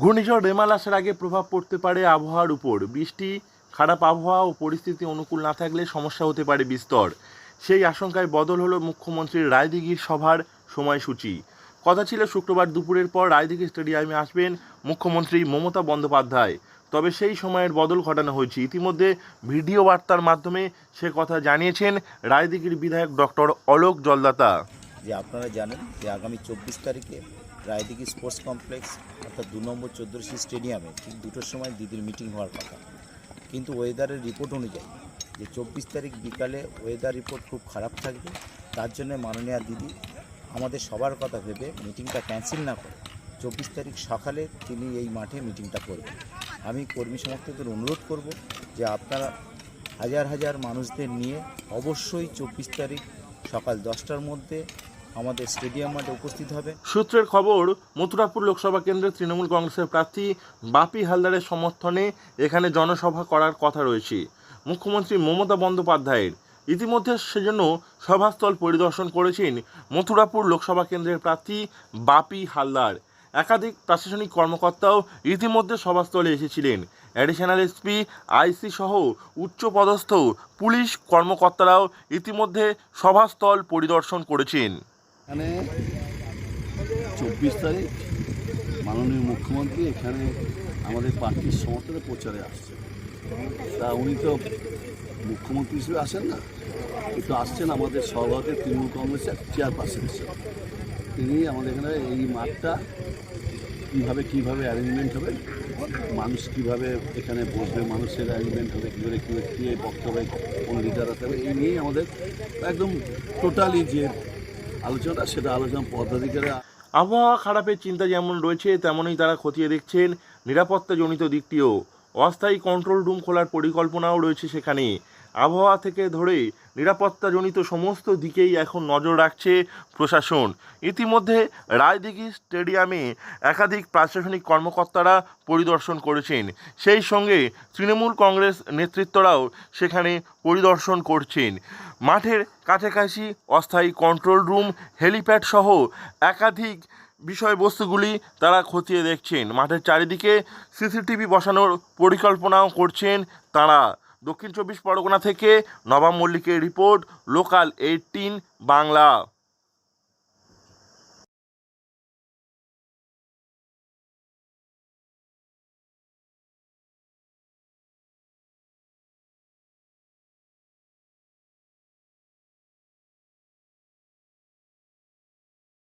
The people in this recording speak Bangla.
ঘূর্ণিঝড় রেমাল আসার আগে প্রভাব পড়তে পারে আবহাওয়ার উপর। বৃষ্টি, খারাপ আবহাওয়া ও পরিস্থিতি অনুকূল না থাকলে সমস্যা হতে পারে বিস্তর। সেই আশঙ্কায় বদল হলো মুখ্যমন্ত্রীর রায়দিঘির সভার সময়সূচি। কথা ছিল শুক্রবার দুপুরের পর রায়দিঘি স্টেডিয়ামে আসবেন মুখ্যমন্ত্রী মমতা বন্দ্যোপাধ্যায়। তবে সেই সময়ের বদল ঘটানো হয়েছে। ইতিমধ্যে ভিডিও বার্তার মাধ্যমে সে কথা জানিয়েছেন রায়দিঘির বিধায়ক ডক্টর অলোক জলদাতা। যে আপনারা জানেন যে আগামী 24 তারিখে রায়দিঘি স্পোর্টস কমপ্লেক্স অর্থাৎ 2 নম্বর 14 স্টেডিয়ামে ঠিক 2টোর সময় দিদির মিটিং হওয়ার কথা, কিন্তু ওয়েদারের রিপোর্ট অনুযায়ী যে 24 তারিখ বিকালে ওয়েদার রিপোর্ট খুব খারাপ থাকবে। তার জন্য মাননীয়া দিদি আমাদের সবার কথা ভেবে মিটিংটা ক্যান্সেল না করে 24 তারিখ সকালে তিনি এই মাঠে মিটিংটা করবেন। আমি কর্মী সমর্থকদের অনুরোধ করব যে আপনারা হাজার হাজার মানুষদের নিয়ে অবশ্যই 24 তারিখ সকাল 10টার মধ্যে আমাদের স্টেডিয়াম মাঠে উপস্থিত হবে। সূত্রের খবর, মথুরাপুর লোকসভা কেন্দ্রে তৃণমূল কংগ্রেসের প্রার্থী বাপি হালদারের সমর্থনে এখানে জনসভা করার কথা রয়েছে মুখ্যমন্ত্রী মমতা বন্দ্যোপাধ্যায়ের। ইতিমধ্যে সেজন্য সভাস্থল পরিদর্শন করেছেন মথুরাপুর লোকসভা কেন্দ্রের প্রার্থী বাপি হালদার। একাধিক প্রশাসনিক কর্মকর্তাও ইতিমধ্যে সভাস্থলে এসেছিলেন। অ্যাডিশনাল এসপি, আইসি সহ উচ্চপদস্থ পুলিশ কর্মকর্তারাও ইতিমধ্যে সভাস্থল পরিদর্শন করেছেন। এখানে 24 তারিখ মাননীয় মুখ্যমন্ত্রী এখানে আমাদের পার্টির সমর্থনে প্রচারে আসছে। তা উনি তো মুখ্যমন্ত্রী হিসেবে আসেন না, কিন্তু আসছেন আমাদের সভাপতি তৃণমূল কংগ্রেসের চেয়ারপারসন হিসেবে। তিনি আমাদের এখানে এই মাঠটা কীভাবে অ্যারেঞ্জমেন্ট হবে, মানুষ কীভাবে এখানে বসবে, মানুষের অ্যারেঞ্জমেন্ট হবে কীভাবে কী বক্তব্য কোন লিডার আসতে হবে, এই নিয়েই আমাদের একদম টোটালি যে আলোচনা সেটা আলোচনা পদ্ধতিকে। আবহাওয়া খারাপের চিন্তা যেমন রয়েছে তেমনই তারা খতিয়ে দেখছেন নিরাপত্তাজনিত দিকটিও। অস্থায়ী কন্ট্রোল রুম খোলার পরিকল্পনাও রয়েছে সেখানে। আবহাওয়া থেকে ধরে নিরাপত্তাজনিত সমস্ত দিকেই এখন নজর রাখছে প্রশাসন। ইতিমধ্যে রায়দিঘি স্টেডিয়ামে একাধিক প্রশাসনিক কর্মকর্তারা পরিদর্শন করেছেন। সেই সঙ্গে তৃণমূল কংগ্রেস নেতৃত্বরাও সেখানে পরিদর্শন করছেন। মাঠের কাছাকাছি অস্থায়ী কন্ট্রোল রুম, হেলিপ্যাড সহ একাধিক বিষয়বস্তুগুলি তারা খতিয়ে দেখছেন। মাঠের চারিদিকে সিসিটিভি বসানোর পরিকল্পনাও করছেন তারা। দক্ষিণ 24 পরগনা থেকে নবাব মল্লিকের রিপোর্ট, লোকাল 18 বাংলা।